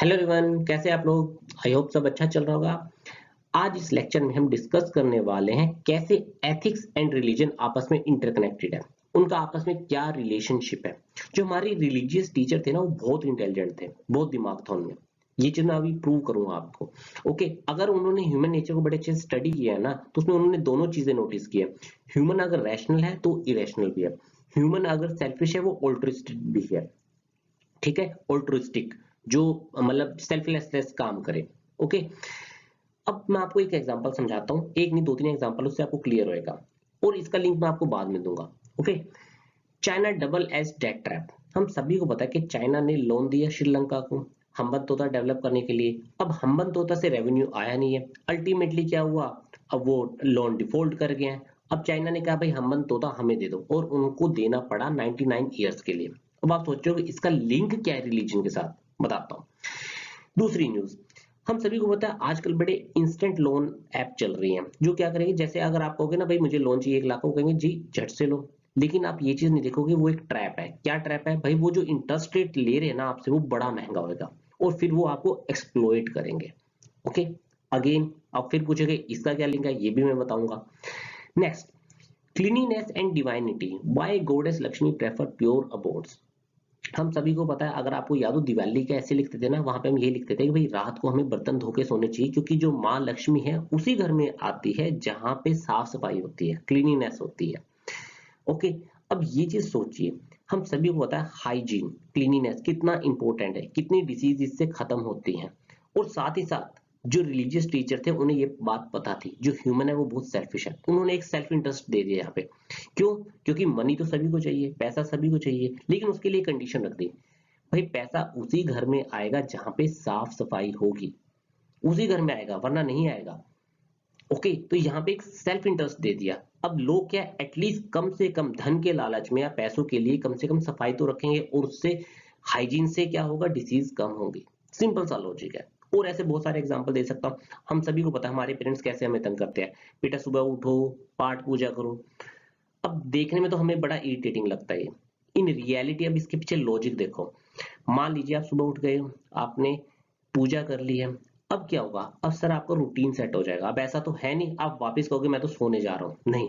Hello everyone, कैसे आप लोग? आई होप सब अच्छा चल रहा होगा। आज इस लेक्चर में हम डिस्कस करने वाले हैं कैसे एथिक्स एंड रिलीजन आपस में इंटरकनेक्टेड है, उनका आपस में क्या रिलेशनशिप है। जो हमारे रिलीजियस टीचर थे ना, वो बहुत इंटेलिजेंट थे, बहुत दिमाग था उनमें। ये चीज मैं अभी प्रूव करूंगा आपको। ओके, अगर उन्होंने ह्यूमन नेचर को बड़े अच्छे से स्टडी किया है ना, तो उसमें उन्होंने दोनों चीजें नोटिस की है। ह्यूमन अगर रैशनल है तो इरेशनल भी है। ह्यूमन अगर सेल्फिश है वो ऑल्ट्रिस्टिक भी है। ठीक है, ऑल्ट्रिस्टिक जो मतलब सेल्फलेस काम करे। ओके, अब मैं आपको एक एग्जांपल समझाता हूँ, एक नहीं दो तीन एग्जांपल, उससे आपको क्लियर होएगा। और इसका लिंक मैं आपको बाद में दूंगा। Okay, China double edge debt trap. हम सभी को पता है कि चाइना ने लोन दिया श्रीलंका को हम्बन तोता डेवलप करने के लिए। अब हम्बन तोता से रेवेन्यू आया नहीं है, अल्टीमेटली क्या हुआ, अब वो लोन डिफॉल्ट कर गए हैं। अब चाइना ने कहा भाई हम्बन तोता हमें दे दो, और उनको देना पड़ा 99 ईयर्स के लिए। अब आप सोचोगे इसका लिंक क्या है रिलीजन के साथ, बताता हूँ। दूसरी न्यूज, हम सभी को पता है आजकल बड़े इंस्टेंट लोन ऐप चल रही हैं, जो क्या करेंगे, जैसे अगर आप कहोगे ना भाई मुझे लोन चाहिए 1 लाख, को कहेंगे जी झट से लो। लेकिन आप ये चीज नहीं देखोगे, वो एक ट्रैप है। क्या ट्रैप है भाई? वो जो इंटरेस्ट रेट ले रहे हैं ना आपसे, वो बड़ा महंगा होगा, और फिर वो आपको एक्सप्लॉइट करेंगे। ओके, अगेन आप फिर पूछोगे इसका क्या लिंक है, ये भी मैं बताऊंगा। Next, cleanliness and divinity, why goddess Lakshmi prefer pure abodes. हम सभी को पता है, अगर आपको याद हो दिवाली के ऐसे लिखते थे ना, वहां पे हम ये लिखते थे कि भाई रात को हमें बर्तन धो के सोने चाहिए, क्योंकि जो माँ लक्ष्मी है उसी घर में आती है जहां पे साफ सफाई होती है, क्लीनिनेस होती है। ओके, अब ये चीज सोचिए, हम सभी को पता है हाइजीन क्लीनिनेस कितना इंपॉर्टेंट है, कितनी डिसीज इससे खत्म होती हैं। और साथ ही साथ जो रिलीजियस टीचर थे उन्हें ये बात पता थी, जो ह्यूमन है वो बहुत सेल्फिश है, उन्होंने एक सेल्फ इंटरेस्ट दे दिया यहाँ पे। क्यों? क्योंकि मनी तो सभी को चाहिए, पैसा सभी को चाहिए, लेकिन उसके लिए कंडीशन रख दी, भाई पैसा उसी घर में आएगा जहां पे साफ सफाई होगी, उसी घर में आएगा, वरना नहीं आएगा। ओके, तो यहाँ पे एक सेल्फ इंटरेस्ट दे दिया। अब लोग क्या, एटलीस्ट कम से कम धन के लालच में या पैसों के लिए कम से कम सफाई तो रखेंगे, और उससे हाइजीन से क्या होगा, डिसीज कम होंगी। सिंपल सा लॉजिक है। और ऐसे बहुत सारे एग्जांपल दे सकता हूँ। हम सभी को पता है हमारे पेरेंट्स कैसे हमें तंग करते हैं, बेटा सुबह उठो, पाठ पूजा करो। अब देखने में तो हमें बड़ा इरिटेटिंग लगता है, इन रियलिटी अब इसके पीछे लॉजिक देखो। मान लीजिए आप सुबह उठ गए, आपने पूजा कर ली है। अब क्या होगा, अब सर आपका रूटीन सेट हो जाएगा। अब ऐसा तो है नहीं आप वापस कहोगे मैं तो सोने जा रहा हूँ, नहीं।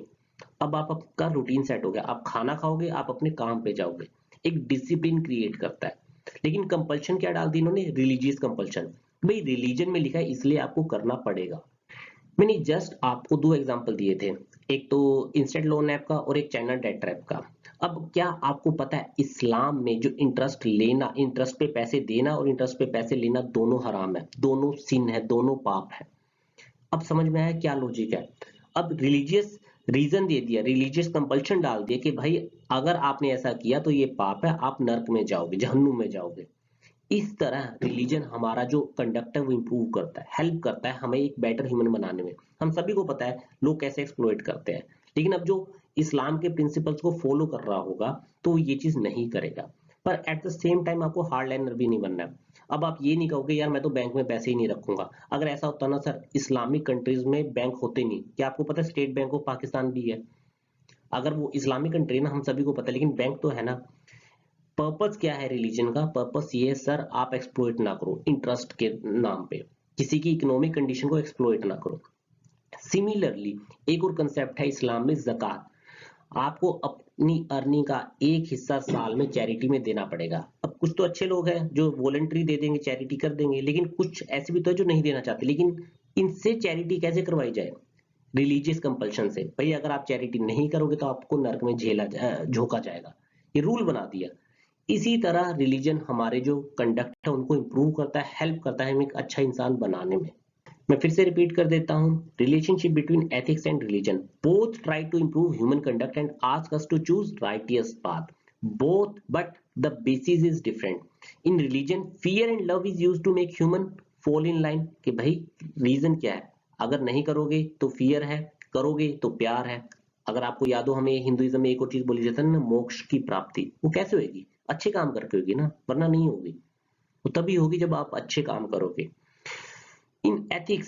अब आप आपका रूटीन सेट हो गया, आप खाना खाओगे, आप अपने काम पे जाओगे। एक डिसिप्लिन क्रिएट करता है। लेकिन कंपल्शन क्या डाल दी इन्होंने, रिलीजियस कंपल्शन। भाई रिलीजन में लिखा है इसलिए आपको करना पड़ेगा। मैंने जस्ट आपको दो एग्जांपल दिए थे, एक तो इंस्टेंट लोन ऐप का और एक चाइना डेट ट्रैप का। अब क्या आपको पता है इस्लाम में जो इंटरेस्ट लेना, इंटरेस्ट पे पैसे देना और इंटरेस्ट पे पैसे लेना दोनों हराम है, दोनों सिन है, दोनों पाप है। अब समझ में आया क्या लॉजिक है? अब रिलीजियस रीजन दे दिया, रिलीजियस कंपल्शन डाल दिया कि भाई अगर आपने ऐसा किया तो ये पाप है, आप नर्क में जाओगे, जहन्नुम में जाओगे। इस तरह रिलीजन हमारा जो कंडक्ट है वो इंप्रूव करता है, हेल्प करता है हमें एक बेटर ह्यूमन बनाने में। हम सभी को पता है लोग कैसे एक्सप्लॉइट करते हैं, लेकिन अब जो इस्लाम के प्रिंसिपल्स को फॉलो कर रहा होगा तो वो ये चीज नहीं करेगा। पर एट द सेम टाइम आपको हार्ड लाइनर भी नहीं बनना है। अब आप ये नहीं कहोगे यार मैं तो बैंक में पैसे ही नहीं रखूंगा। अगर ऐसा होता ना सर, इस्लामिक कंट्रीज में बैंक होते नहीं। क्या आपको पता है स्टेट बैंक ऑफ पाकिस्तान भी है? अगर वो इस्लामिक कंट्री ना, हम सभी को पता है, लेकिन बैंक तो है ना। पर्पस क्या है रिलीजन का? पर्पस ये है सर, आप एक्सप्लॉइट ना करो इंटरेस्ट के नाम पे, किसी की इकोनॉमिक कंडीशन को एक्सप्लॉइट ना करो। सिमिलरली एक और कंसेप्ट है इस्लाम में, ज़कात। आपको अपनी अर्निंग का एक हिस्सा साल में चैरिटी में देना पड़ेगा। अब कुछ तो अच्छे लोग हैं जो वॉलंटरी दे देंगे, चैरिटी कर देंगे, लेकिन कुछ ऐसे भी तो है जो नहीं देना चाहते। लेकिन इनसे चैरिटी कैसे करवाई जाए? रिलीजियस कंपल्शन से। भाई अगर आप चैरिटी नहीं करोगे तो आपको नर्क में झोंका जाएगा। ये रूल बना दिया। इसी तरह रिलीजन हमारे जो कंडक्ट है उनको इम्प्रूव करता है, हेल्प करता है हमें एक अच्छा इंसान बनाने में। मैं फिर से रिपीट कर देता हूँ, relationship between ethics and religion, both try to improve human conduct and ask us to choose righteous path, both but the basis is different. In religion fear and love is used to make human fall in line. कि भाई reason क्या है, अगर नहीं करोगे तो fear है, करोगे तो प्यार है। अगर आपको याद हो, हमें हिंदुइज्म में एक और चीज बोली जाती है ना, मोक्ष की प्राप्ति। वो कैसे होगी? अच्छे काम करके होगी ना, वरना नहीं होगी। वो तभी होगी जब आप अच्छे काम करोगे। In ethics,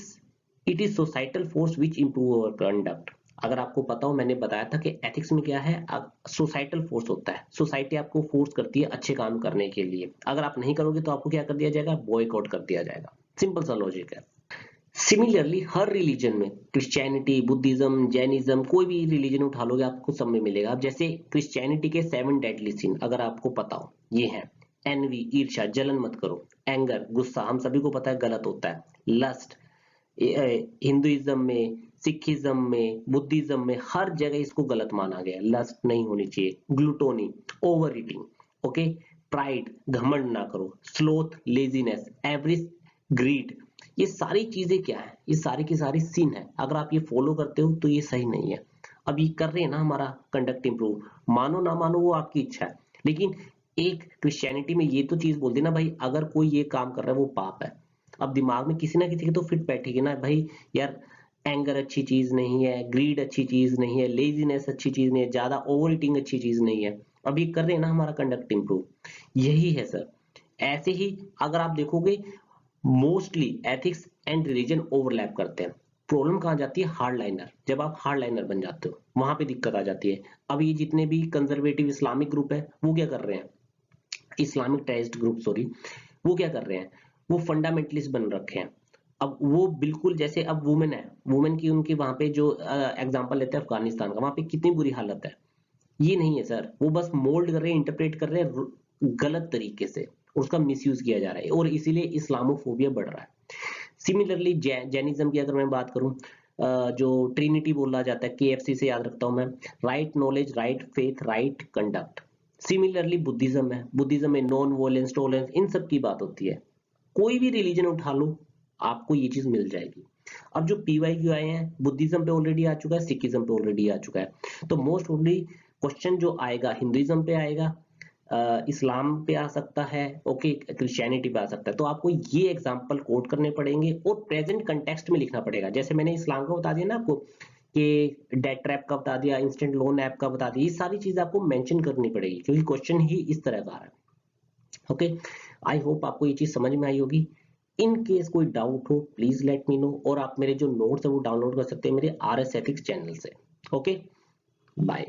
it is societal force which improve our conduct. अगर आपको पता हो, मैंने बताया था कि एथिक्स में क्या है, सोसाइटल फोर्स होता है, सोसाइटी आपको फोर्स करती है अच्छे काम करने के लिए, अगर आप नहीं करोगे तो आपको क्या कर दिया जाएगा, बॉयकॉट कर दिया जाएगा, सिंपल सा लॉजिक है। सिमिलरली हर रिलीजन में, क्रिश्चियनिटी, बुद्धिज्म, जैनिज्म, कोई भी रिलीजन उठा लोगे आपको सब में मिलेगा। अब जैसे क्रिश्चियनिटी के 7 डेडली सिन अगर आपको पता हो, ये है एनवी, ईर्ष्या, जलन मत करो, एंगर, गुस्सा, हम सभी को पता है गलत होता है, लस्ट, हिंदुइज्म में, सिखिज्म में, बुद्धिज्म में हर जगह इसको गलत माना गया, लस्ट नहीं होनी चाहिए, ग्लूटोनी, ओवर ईटिंग, ओके, प्राइड, घमंड ना करो, स्लोथ, लेजीनेस, एवरिस, ग्रीड, ये सारी चीजें क्या है, ये सारी की सारी सीन है, अगर आप ये फॉलो करते हो तो ये सही नहीं है। अब ये कर रहे हैं ना हमारा कंडक्ट इंप्रूव, मानो ना मानो वो आपकी इच्छा है, लेकिन एक क्रिश्चियनिटी में ये तो चीज बोल दी ना भाई, अगर कोई ये काम कर रहा है वो पाप है। अब दिमाग में किसी ना किसी की तो फिट बैठेगी ना भाई, यार एंगर अच्छी चीज नहीं है, ग्रीड अच्छी चीज नहीं है, लेजीनेस अच्छी चीज नहीं है, ज्यादा ओवर ईटिंग अच्छी चीज नहीं है। अब ये कर रहे हैं ना हमारा कंडक्ट इंप्रूव, यही है सर। ऐसे ही अगर आप देखोगे, mostly ethics and religion overlap करते हैं। प्रॉब्लम कहाँ जाती है, हार्ड लाइनर, जब आप हार्ड लाइनर बन जाते हो वहां पे दिक्कत आ जाती है। अब ये जितने भी कंजर्वेटिव इस्लामिक ग्रुप है वो क्या कर रहे हैं, इस्लामिक टेररिस्ट ग्रुप सॉरी, वो क्या कर रहे हैं, वो फंडामेंटलिस्ट बन रखे हैं। अब वो बिल्कुल जैसे अब वुमेन है, वुमेन की उनकी वहां पे जो एग्जांपल लेते हैं अफगानिस्तान का, वहां पे कितनी बुरी हालत है। ये नहीं है सर, वो बस मोल्ड कर रहे हैं, इंटरप्रेट कर रहे हैं गलत तरीके से, और उसका मिसयूज किया जा रहा है, और इसीलिए इस्लामोफोबिया बढ़ रहा है। सिमिलरली जैनिज्म की अगर मैं बात करूं, जो ट्रिनिटी बोला जाता है, केएफसी से याद रखता हूं मैं, right knowledge, right faith, right conduct. Similarly Buddhism है, बुद्धिज्म में नॉन वॉयलेंस, टॉलरेंस, इन सब की बात होती है। कोई भी रिलीजन उठा लो आपको ये चीज मिल जाएगी। अब जो पीवाईक्यू आए हैं, बुद्धिज्म पे ऑलरेडी आ चुका है, सिखिज्म पे ऑलरेडी आ चुका है, तो मोस्ट प्रोबेबली क्वेश्चन जो आएगा हिंदुइज्म पे आएगा, इस्लाम पे आ सकता है, ओके, क्रिश्चियनिटी पे आ सकता है। तो आपको ये एग्जांपल कोट करने पड़ेंगे और प्रेजेंट कंटेक्स्ट में लिखना पड़ेगा। जैसे मैंने इस्लाम का बता दिया ना आपको, कि डेट ट्रैप का बता दिया, इंस्टेंट लोन ऐप का बता दिया, ये सारी चीज आपको मेंशन करनी पड़ेगी क्योंकि क्वेश्चन ही इस तरह का है। ओके, आई होप आपको ये चीज समझ में आई होगी। इन केस कोई डाउट हो प्लीज लेट मी नो, और आप मेरे जो नोट्स है वो डाउनलोड कर सकते हैं मेरे RS एथिक्स चैनल से। Okay, bye.